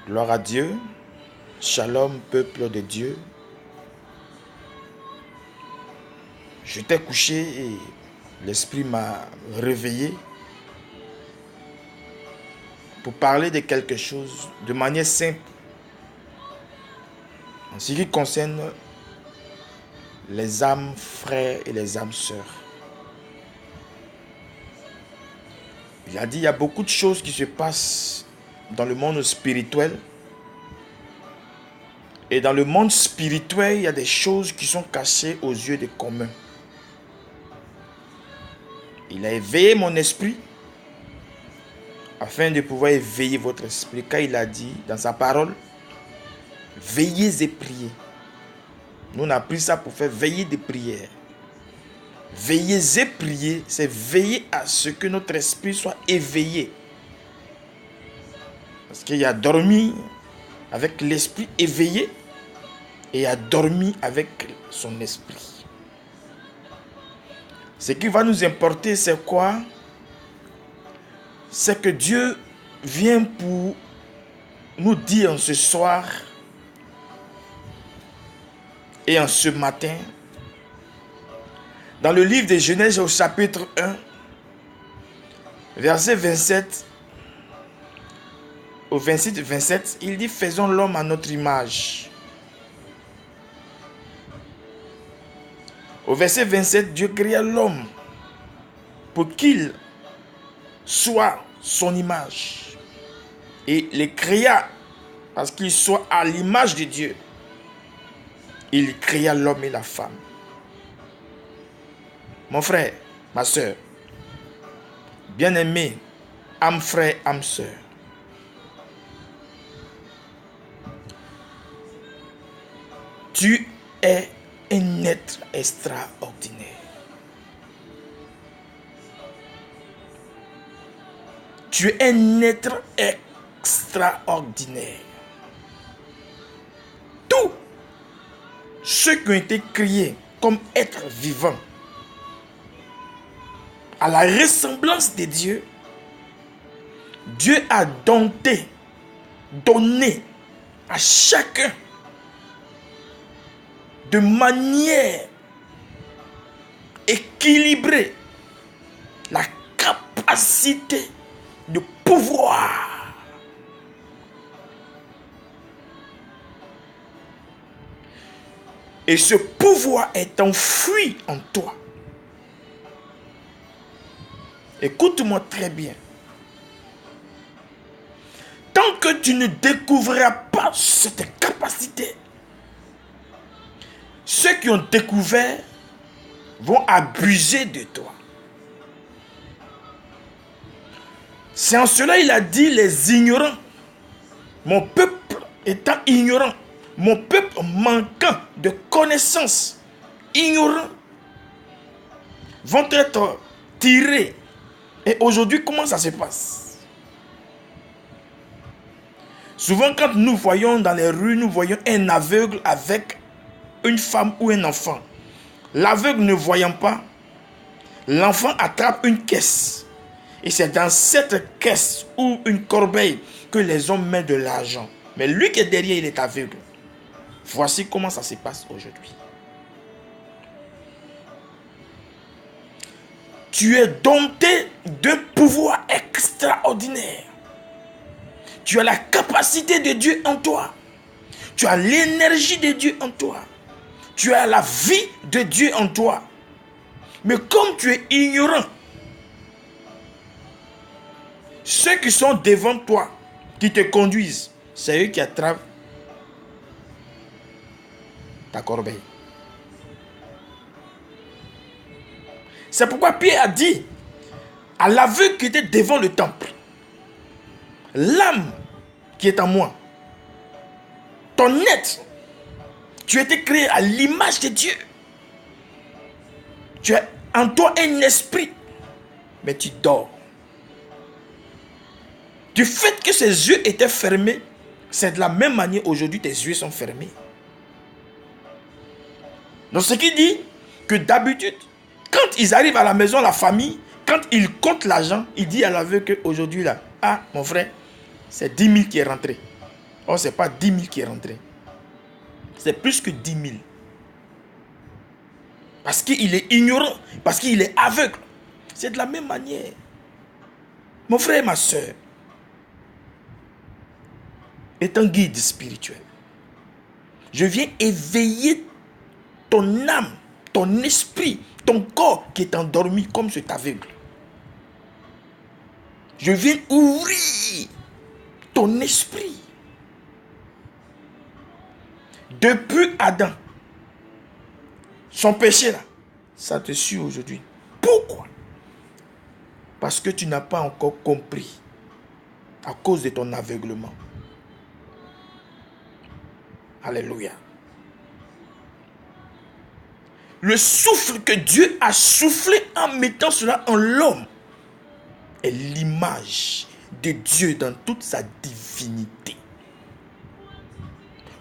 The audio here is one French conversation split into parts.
Gloire à Dieu. Shalom, peuple de Dieu. J'étais couché et l'Esprit m'a réveillé pour parler de quelque chose de manière simple en ce qui concerne les âmes frères et les âmes sœurs. Il a dit, il y a beaucoup de choses qui se passent dans le monde spirituel. Et dans le monde spirituel, il y a des choses qui sont cachées aux yeux des communs. Il a éveillé mon esprit afin de pouvoir éveiller votre esprit. Car il a dit dans sa parole, veillez et priez. Nous on a pris ça pour faire veiller des prières. Veillez et priez, c'est veiller à ce que notre esprit soit éveillé. Parce qu'il y a dormi avec l'esprit éveillé et il a dormi avec son esprit. Ce qui va nous importer, c'est quoi? C'est que Dieu vient pour nous dire en ce soir et en ce matin, dans le livre de Genèse au chapitre 1, verset 27 au 26-27, il dit, faisons l'homme à notre image. Au verset 27, Dieu créa l'homme pour qu'il soit son image. Et le créa parce qu'il soit à l'image de Dieu. Il créa l'homme et la femme. Mon frère, ma soeur, bien-aimé, âme frère, âme soeur. Tu es un être extraordinaire. Tu es un être extraordinaire. Tous ceux qui ont été créés comme êtres vivants à la ressemblance de Dieu, Dieu a donné à chacun de manière équilibrée la capacité de pouvoir. Et ce pouvoir est enfoui en toi. Écoute-moi très bien. Tant que tu ne découvriras pas cette capacité, ceux qui ont découvert vont abuser de toi. C'est en cela il a dit les ignorants. Mon peuple étant ignorant, mon peuple manquant de connaissances, ignorants, vont être tirés. Et aujourd'hui, comment ça se passe? Souvent, quand nous voyons dans les rues, nous voyons un aveugle avec une femme ou un enfant. L'aveugle ne voyant pas, l'enfant attrape une caisse. Et c'est dans cette caisse ou une corbeille que les hommes mettent de l'argent. Mais lui qui est derrière, il est aveugle. Voici comment ça se passe aujourd'hui. Tu es dompté d'un pouvoir extraordinaire. Tu as la capacité de Dieu en toi. Tu as l'énergie de Dieu en toi. Tu as la vie de Dieu en toi. Mais comme tu es ignorant, ceux qui sont devant toi, qui te conduisent, c'est eux qui attrapent ta corbeille. C'est pourquoi Pierre a dit à l'aveugle qui était devant le temple, l'âme qui est en moi, ton être, tu as été créé à l'image de Dieu. Tu as en toi un esprit, mais tu dors. Du fait que ses yeux étaient fermés, c'est de la même manière aujourd'hui tes yeux sont fermés. Donc ce qui dit que d'habitude, quand ils arrivent à la maison, la famille, quand ils comptent l'argent, il dit à l'aveugle qu'aujourd'hui là, ah mon frère, c'est 10 000 qui est rentré. Or, ce n'est pas 10 000 qui est rentré. C'est plus que 10 000. Parce qu'il est ignorant, parce qu'il est aveugle. C'est de la même manière. Mon frère et ma soeur est un guide spirituel. Je viens éveiller ton âme, ton esprit, ton corps qui est endormi comme cet aveugle. Je viens ouvrir ton esprit. Depuis Adam, son péché là, ça te suit aujourd'hui. Pourquoi? Parce que tu n'as pas encore compris à cause de ton aveuglement. Alléluia. Le souffle que Dieu a soufflé en mettant cela en l'homme est l'image de Dieu dans toute sa divinité.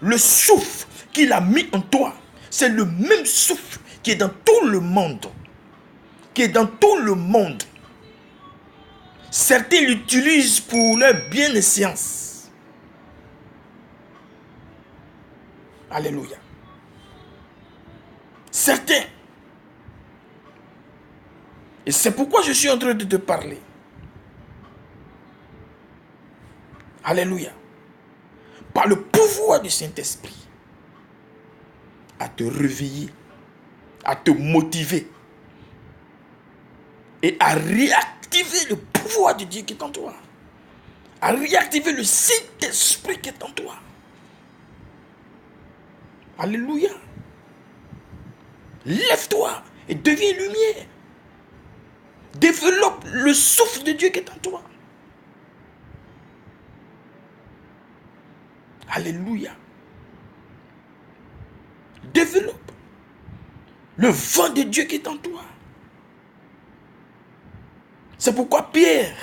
Le souffle qu'il a mis en toi, c'est le même souffle qui est dans tout le monde. Qui est dans tout le monde. Certains l'utilisent pour leur bienséance. Alléluia. Certains. Et c'est pourquoi je suis en train de te parler. Alléluia. Par le pouvoir du Saint-Esprit. À te réveiller. À te motiver. Et à réactiver le pouvoir de Dieu qui est en toi. À réactiver le Saint-Esprit qui est en toi. Alléluia. Lève-toi et deviens lumière. Développe le souffle de Dieu qui est en toi. Alléluia. Développe le vent de Dieu qui est en toi. C'est pourquoi Pierre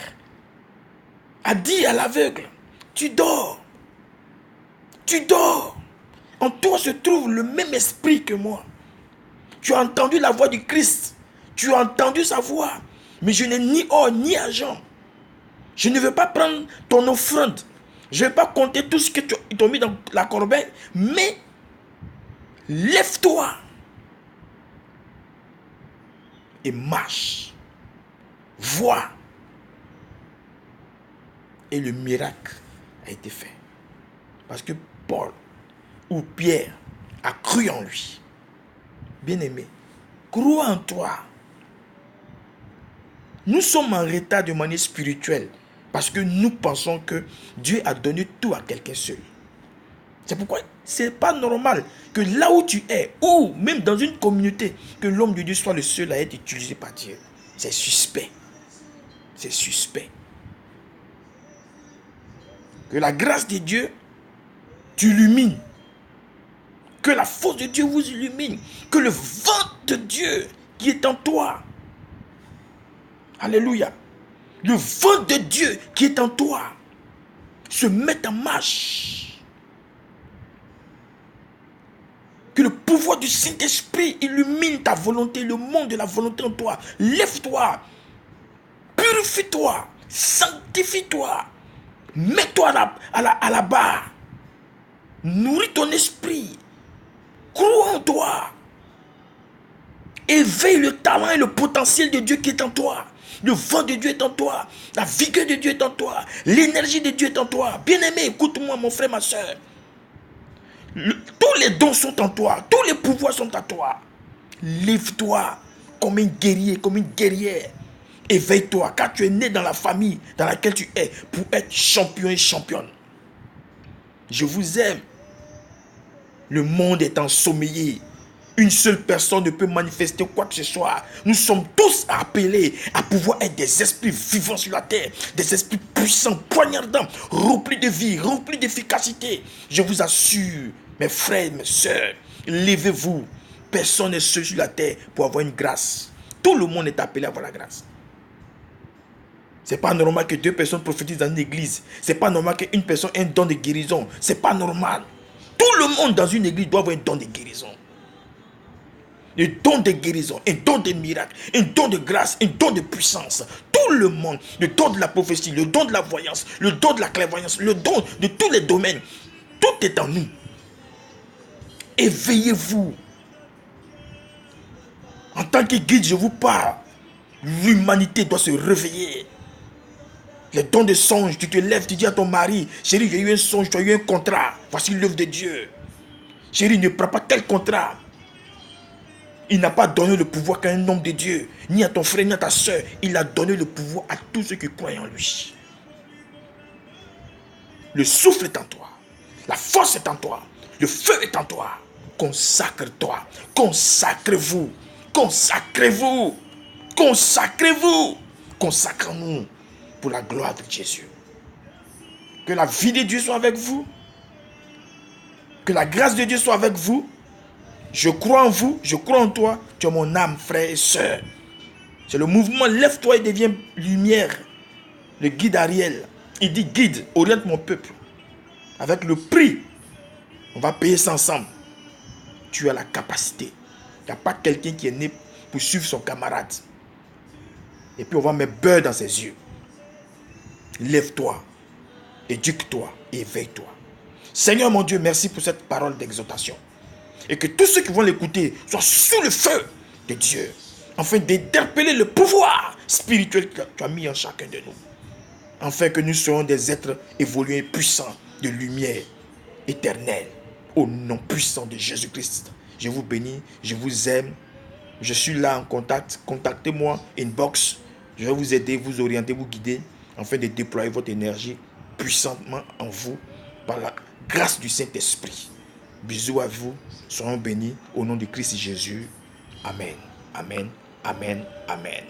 a dit à l'aveugle, tu dors. Tu dors. En toi se trouve le même esprit que moi. Tu as entendu la voix du Christ. Tu as entendu sa voix. Mais je n'ai ni or ni argent. Je ne veux pas prendre ton offrande. Je ne vais pas compter tout ce que tu t'ont mis dans la corbeille. Mais lève-toi et marche. Vois. Et le miracle a été fait. Parce que Paul ou Pierre a cru en lui. Bien-aimé, crois en toi. Nous sommes en retard de manière spirituelle parce que nous pensons que Dieu a donné tout à quelqu'un seul. C'est pourquoi ce n'est pas normal que là où tu es, ou même dans une communauté, que l'homme de Dieu soit le seul à être utilisé par Dieu. C'est suspect. C'est suspect. Que la grâce de Dieu t'illumine. Que la force de Dieu vous illumine. Que le vent de Dieu qui est en toi. Alléluia. Le vent de Dieu qui est en toi se mette en marche. Que le pouvoir du Saint-Esprit illumine ta volonté, le monde de la volonté en toi. Lève-toi. Purifie-toi. Sanctifie-toi. Mets-toi à la barre. Nourris ton esprit. Crois en toi. Éveille le talent et le potentiel de Dieu qui est en toi. Le vent de Dieu est en toi. La vigueur de Dieu est en toi. L'énergie de Dieu est en toi. Bien-aimé, écoute-moi, mon frère, ma soeur. Tous les dons sont en toi. Tous les pouvoirs sont à toi. Lève-toi comme un guerrier, comme une guerrière. Éveille-toi, car tu es né dans la famille dans laquelle tu es pour être champion et championne. Je vous aime. Le monde est ensommeillé. Une seule personne ne peut manifester quoi que ce soit. Nous sommes tous appelés à pouvoir être des esprits vivants sur la terre. Des esprits puissants, poignardants, remplis de vie, remplis d'efficacité. Je vous assure, mes frères, mes soeurs, levez-vous. Personne n'est seul sur la terre pour avoir une grâce. Tout le monde est appelé à avoir la grâce. C'est pas normal que 2 personnes prophétisent dans une église. C'est pas normal qu'une personne ait un don de guérison. C'est pas normal. Tout le monde dans une église doit avoir un don de guérison. Un don de guérison, un don de miracle, un don de grâce, un don de puissance. Tout le monde, le don de la prophétie, le don de la voyance, le don de la clairvoyance, le don de tous les domaines. tout est en nous. Éveillez-vous. En tant que guide, je vous parle. L'humanité doit se réveiller. Les dons de songe, tu te lèves, tu dis à ton mari, chérie, j'ai eu un songe, tu as eu un contrat. Voici l'œuvre de Dieu. Chérie, ne prends pas tel contrat. Il n'a pas donné le pouvoir qu'à un homme de Dieu, ni à ton frère, ni à ta soeur. Il a donné le pouvoir à tous ceux qui croient en lui. Le souffle est en toi. La force est en toi. Le feu est en toi. Consacre-toi. Consacrez-vous. Consacrez-vous. Consacrez-vous. Consacrons-nous pour la gloire de Jésus. Que la vie de Dieu soit avec vous. Que la grâce de Dieu soit avec vous. Je crois en vous, je crois en toi. Tu es mon âme, frère et soeur. C'est le mouvement lève-toi et deviens lumière. Le guide Ariel, il dit guide, oriente mon peuple. Avec le prix, on va payer ça ensemble. Tu as la capacité. Il n'y a pas quelqu'un qui est né pour suivre son camarade. Et puis on va mettre beurre dans ses yeux. Lève-toi, éduque-toi, éveille-toi. Seigneur mon Dieu, merci pour cette parole d'exhortation. Et que tous ceux qui vont l'écouter soient sous le feu de Dieu. Afin d'interpeller le pouvoir spirituel que tu as mis en chacun de nous. Afin que nous soyons des êtres évolués puissants de lumière éternelle. Au nom puissant de Jésus-Christ. Je vous bénis, je vous aime. Je suis là en contact. Contactez-moi, inbox. Je vais vous aider, vous orienter, vous guider. Afin de déployer votre énergie puissamment en vous. Par la grâce du Saint-Esprit. Bisous à vous. Soyons bénis au nom de Christ Jésus. Amen. Amen. Amen. Amen.